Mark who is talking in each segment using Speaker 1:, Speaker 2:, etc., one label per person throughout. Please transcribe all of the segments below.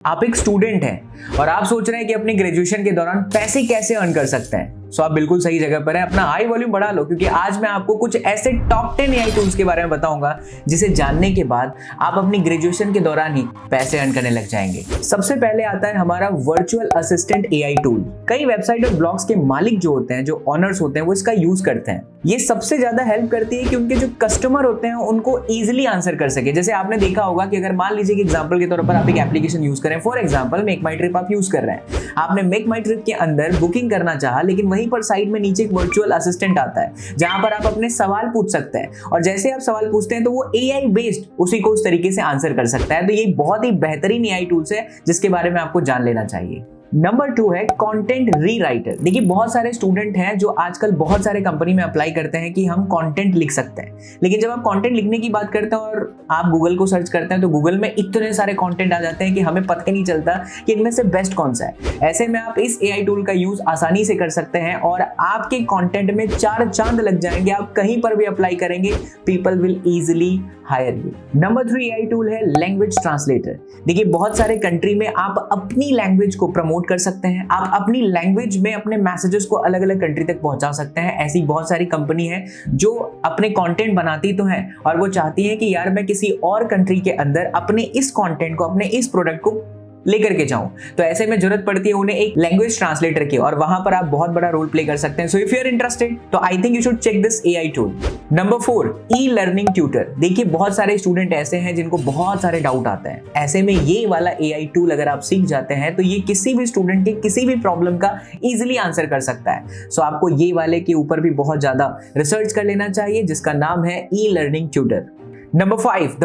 Speaker 1: आप एक स्टूडेंट हैं और आप सोच रहे हैं कि अपनी ग्रेजुएशन के दौरान पैसे कैसे अर्न कर सकते हैं। सो आप बिल्कुल सही जगह पर हैं। अपना हाई वॉल्यूम बढ़ा लो, क्योंकि आज मैं आपको कुछ ऐसे टॉप 10 एआई टूल्स के बारे में बताऊंगा जिसे जानने के बाद आप अपनी ग्रेजुएशन के दौरान ही पैसे अर्न करने लग जाएंगे। सबसे पहले आता है हमारा वर्चुअल असिस्टेंट एआई टूल। कई वेबसाइट और ब्लॉग्स के मालिक जो होते हैं, जो ऑनर्स होते हैं, वो इसका यूज करते हैं। ये सबसे ज्यादा हेल्प करती है कि उनके जो कस्टमर होते हैं उनको इजीली आंसर कर सके। जैसे आपने देखा होगा कि अगर मान लीजिए कि एग्जांपल के तौर पर आप एक एप्लीकेशन यूज करें, for example make my trip आप यूज कर रहे हैं। आपने मेक माई ट्रिप के अंदर बुकिंग करना चाहा, लेकिन वहीं पर साइड में नीचे एक वर्चुअल असिस्टेंट आता है जहां पर आप अपने सवाल पूछ सकते हैं, और जैसे आप सवाल पूछते हैं तो वो एआई बेस्ड उसी को उस तरीके से आंसर कर सकता है। तो ये बहुत ही बेहतरीन एआई टूल्स है जिसके बारे में आपको जान लेना चाहिए। नंबर 2 है कंटेंट रीराइटर। देखिए, बहुत सारे स्टूडेंट हैं जो आजकल बहुत सारे कंपनी में अप्लाई करते हैं कि हम कंटेंट लिख सकते हैं, लेकिन जब आप कंटेंट लिखने की बात करते हैं और आप गूगल को सर्च करते हैं तो गूगल में इतने सारे कंटेंट आ जाते हैं कि हमें पता ही नहीं चलता कि इनमें से बेस्ट कौन सा है। ऐसे में आप इस एआई टूल का यूज आसानी से कर सकते हैं और आपके कंटेंट में 4 चांद लग जाएंगे। आप कहीं पर भी अप्लाई करेंगे, people will easily hire you. Number 3 AI tool है लैंग्वेज ट्रांसलेटर। देखिए, बहुत सारे कंट्री में आप अपनी लैंग्वेज को प्रमोट कर सकते हैं। आप अपनी लैंग्वेज में अपने मैसेजेस को अलग अलग कंट्री तक पहुंचा सकते हैं। ऐसी बहुत सारी कंपनी है जो अपने कंटेंट बनाती तो हैं और वो चाहती है कि यार मैं किसी और कंट्री के अंदर अपने इस कंटेंट को, अपने इस प्रोडक्ट को लेकर के जाऊं। तो ऐसे में जरूरत पड़ती है उन्हें एक लैंग्वेज ट्रांसलेटर की, और वहां पर आप बहुत बड़ा रोल प्ले कर सकते हैं। So if you are interested तो I think you should check this AI tool. Number 4 e learning tutor. देखिए, बहुत सारे स्टूडेंट ऐसे हैं जिनको बहुत सारे डाउट आते हैं। ऐसे में ये वाला एआई टूल अगर आप सीख जाते हैं तो ये किसी भी स्टूडेंट के किसी भी प्रॉब्लम का इजीली आंसर कर सकता है। सो आपको ये वाले के ऊपर भी बहुत ज्यादा रिसर्च कर लेना चाहिए, जिसका नाम है ई learning tutor. Number 5 the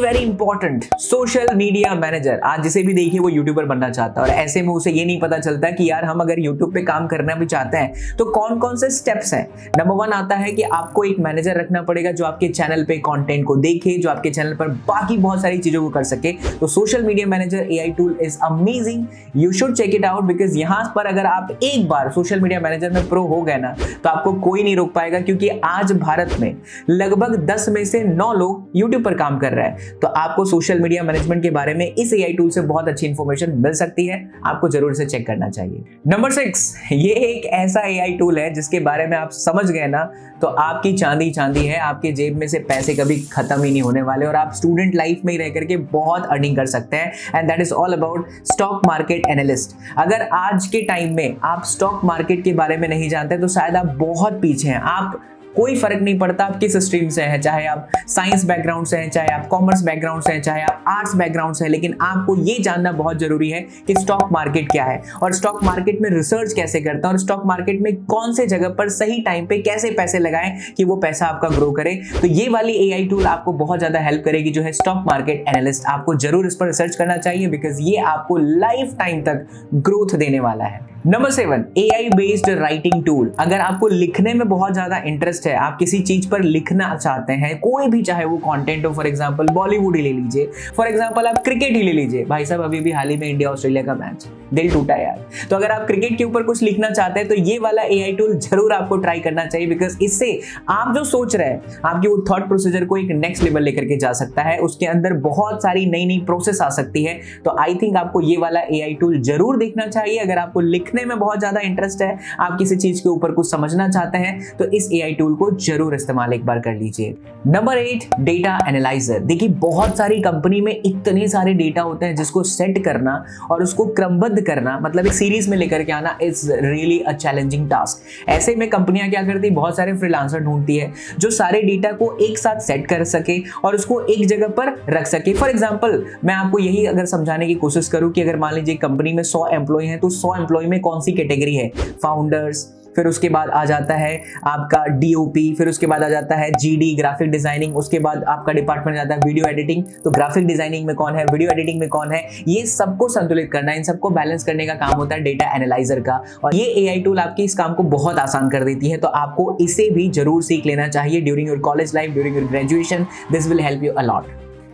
Speaker 1: very important social media manager. आज जिसे भी देखिए वो यूट्यूबर बनना चाहता है, और ऐसे में उसे ये नहीं पता चलता कि यार हम अगर यूट्यूब पे काम करना भी चाहते हैं तो कौन कौन से स्टेप्स हैं। नंबर 1 आता है कि आपको एक मैनेजर रखना पड़ेगा जो आपके चैनल पे कंटेंट को देखे, जो आपके चैनल पर बाकी बहुत सारी चीजों को कर सके। तो social media manager AI tool is amazing, you should check it out, because यहां पर अगर आप एक बार सोशल मीडिया मैनेजर में प्रो हो गए ना तो आपको कोई नहीं रोक पाएगा, क्योंकि आज भारत में लगभग 10 में से 9 लोग YouTube पर काम कर रहा है। तो आपको सोशल मीडिया मैनेजमेंट के बारे में इस एआई टूल से बहुत अच्छी इंफॉर्मेशन मिल सकती है। आपको जरूर से चेक करना चाहिए। नंबर 6 ये एक ऐसा एआई टूल है जिसके बारे में आप समझ गए ना तो आपकी चांदी चांदी है। आपके जेब में से पैसे कभी खत्म ही नहीं होने वाले और आप स्टूडेंट लाइफ में ही रह करके बहुत अर्निंग कर सकते हैं। And that is all about stock market analyst. अगर आज के टाइम में आप स्टॉक मार्केट के बारे में नहीं जानते तो शायद आप बहुत पीछे हैं। आप कोई फर्क नहीं पड़ता आप किस स्ट्रीम से हैं, चाहे आप साइंस बैकग्राउंड से हैं, चाहे आप कॉमर्स बैकग्राउंड से हैं, चाहे आप आर्ट्स बैकग्राउंड से हैं, लेकिन आपको ये जानना बहुत जरूरी है कि स्टॉक मार्केट क्या है और स्टॉक मार्केट में रिसर्च कैसे करते हैं और स्टॉक मार्केट में कौन से जगह पर सही टाइम पे कैसे पैसे लगाएं कि वो पैसा आपका ग्रो करे। तो ये वाली एआई टूल आपको बहुत ज्यादा हेल्प करेगी, जो है स्टॉक मार्केट एनालिस्ट। आपको जरूर इस पर रिसर्च करना चाहिए, बिकॉज ये आपको लाइफ टाइम तक ग्रोथ देने वाला है। Number 7 AI based writing tool. अगर आपको लिखने में बहुत ज्यादा इंटरेस्ट है, आप किसी चीज पर लिखना चाहते हैं, कोई भी चाहे वो कंटेंट हो, फॉर एग्जांपल बॉलीवुड ही ले लीजिए, फॉर एग्जांपल आप क्रिकेट ही ले लीजिए। भाई साहब, अभी भी हाल ही में इंडिया ऑस्ट्रेलिया का मैच, दिल टूटा यार। तो अगर आप क्रिकेट के ऊपर कुछ लिखना चाहते हैं तो ये वाला एआई टूल जरूर आपको ट्राई करना चाहिए, बिकॉज इससे आप जो सोच रहे हैं आपकी वो थॉट प्रोसीजर को एक नेक्स्ट लेवल लेकर के जा सकता है। उसके अंदर बहुत सारी नई नई प्रोसेस आ सकती है। तो आई थिंक आपको ये वाला एआई टूल जरूर देखना चाहिए। अगर आपको लिखने में बहुत ज्यादा इंटरेस्ट है, आप किसी चीज के ऊपर कुछ समझना चाहते हैं, तो इस एआई टूल को जरूर इस्तेमाल एक बार कर लीजिए। Number 8 data analyser. देखिए, बहुत सारी कंपनी में इतने सारे डेटा होते हैं जिसको सेट करना और उसको क्रमबद्ध करना, मतलब एक सीरीज में लेकर के आना, is really a challenging task. ऐसे में कंपनियां क्या करती है, बहुत सारे फ्रीलांसर ढूंढती है जो सारे डेटा को एक साथ सेट कर सके और उसको एक जगह पर रख सके। फॉर एग्जांपल, मैं आपको यही अगर समझाने की कोशिश करूं कि अगर मान लीजिए कंपनी में 100 एम्प्लॉय हैं तो 100 एम्प्लॉय में कौन सी कैटेगरी है, फाउंडर्स, फिर उसके बाद आ जाता है आपका डीओपी, फिर उसके बाद आ जाता है जीडी ग्राफिक डिजाइनिंग, उसके बाद आपका डिपार्टमेंट जाता है वीडियो एडिटिंग। तो ग्राफिक डिजाइनिंग में कौन है, वीडियो एडिटिंग में कौन है, ये सबको संतुलित करना, इन सबको बैलेंस करने का काम होता है डेटा एनालाइजर का। और ये एआई टूल आपकी इस काम को बहुत आसान कर देती है। तो आपको इसे भी जरूर सीख लेना चाहिए during your college life, during your graduation. This will help you a lot.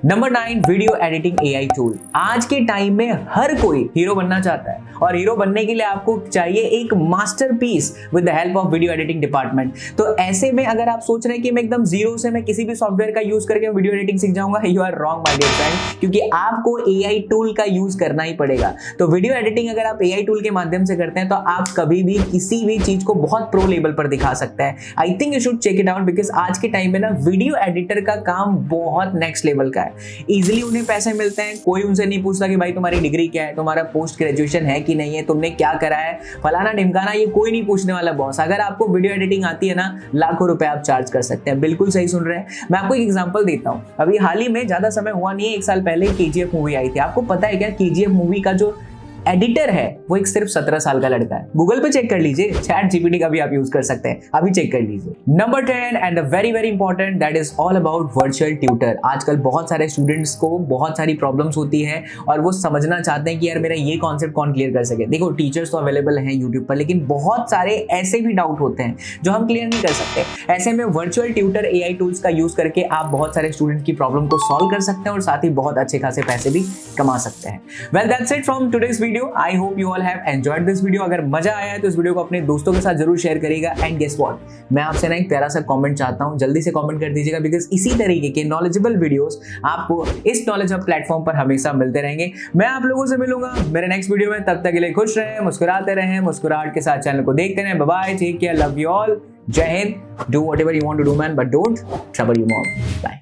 Speaker 1: Number 9, video editing AI tool. आज के टाइम में हर कोई हीरो बनना चाहता है और हीरो बनने के लिए आपको चाहिए एक masterpiece with the help of video editing department. तो ऐसे में अगर आप सोच रहे हैं कि मैं एकदम जीरो से मैं किसी भी सॉफ्टवेयर का यूज करके वीडियो एडिटिंग सीख जाऊंगा, you are wrong my dear friend, क्योंकि आपको एआई टूल का यूज करना ही पड़ेगा। तो वीडियो एडिटिंग अगर आप एआई टूल के माध्यम से करते हैं तो आप कभी भी किसी भी चीज को बहुत प्रो लेवल पर दिखा सकते हैं। I think you should check it out, because आज के टाइम में ना वीडियो एडिटर का काम बहुत नेक्स्ट लेवल का है। इजिली उन्हें पैसे मिलते हैं, कोई उनसे नहीं पूछता कि भाई तुम्हारी डिग्री क्या है, तुम्हारा पोस्ट ग्रेजुएशन है कि नहीं है, तुमने क्या करा है, फलाना ढिमकाना, ये कोई नहीं पूछने वाला बॉस। अगर आपको वीडियो एडिटिंग आती है ना, लाखों रुपए आप चार्ज कर सकते हैं। बिल्कुल सही सुन रहे हैं। मैं आपको एक एग्जांपल देता हूं। अभी हाल ही में, ज्यादा समय हुआ नहीं है, 1 साल पहले केजीएफ मूवी आई थी। आपको पता है क्या, केजीएफ मूवी का जो एडिटर है वो एक सिर्फ 17 साल का लड़का है। गूगल पे चेक कर लीजिए, चैट जीपीटी का भी आप यूज कर सकते हैं, अभी चेक कर लीजिए। Number 10 and very very important, that is all about virtual tutor. आजकल बहुत सारे स्टूडेंट्स को बहुत सारी प्रॉब्लम्स होती है और वो समझना चाहते हैं कि यार मेरा ये कॉन्सेप्ट कौन क्लियर कर सके। देखो, टीचर्स तो अवेलेबल हैं यूट्यूब पर, लेकिन बहुत सारे ऐसे भी डाउट होते हैं जो हम क्लियर नहीं कर सकते। ऐसे में वर्चुअल ट्यूटर एआई टूल्स का यूज करके आप बहुत सारे स्टूडेंट की प्रॉब्लम को सॉल्व कर सकते हैं और साथ ही बहुत अच्छे खासे पैसे भी कमा सकते हैं। Well, that's it from today's video. I hope you all have enjoyed this video. अगर मजा आया है तो इस वीडियो को अपने दोस्तों के साथ जरूर शेयर करिएगा। एंड गेस व्हाट, मैं आपसे ना एक प्यारा सा कमेंट चाहता हूं, जल्दी से कमेंट कर दीजिएगा, बिकॉज इसी तरीके के नॉलेजेबल वीडियोस आपको इस नॉलेज हब प्लेटफॉर्म पर हमेशा मिलते रहेंगे। मैं आप लोगों से मिलूंगा मेरे नेक्स्ट वीडियो में। तब तक के लिए खुश रहें, मुस्कुराते रहें, मुस्कुराहट के साथ चैनल को देखते रहें। Bye bye, take care, love you all, Jai Hind. Do whatever you want to do man, but don't trouble your mom. Bye.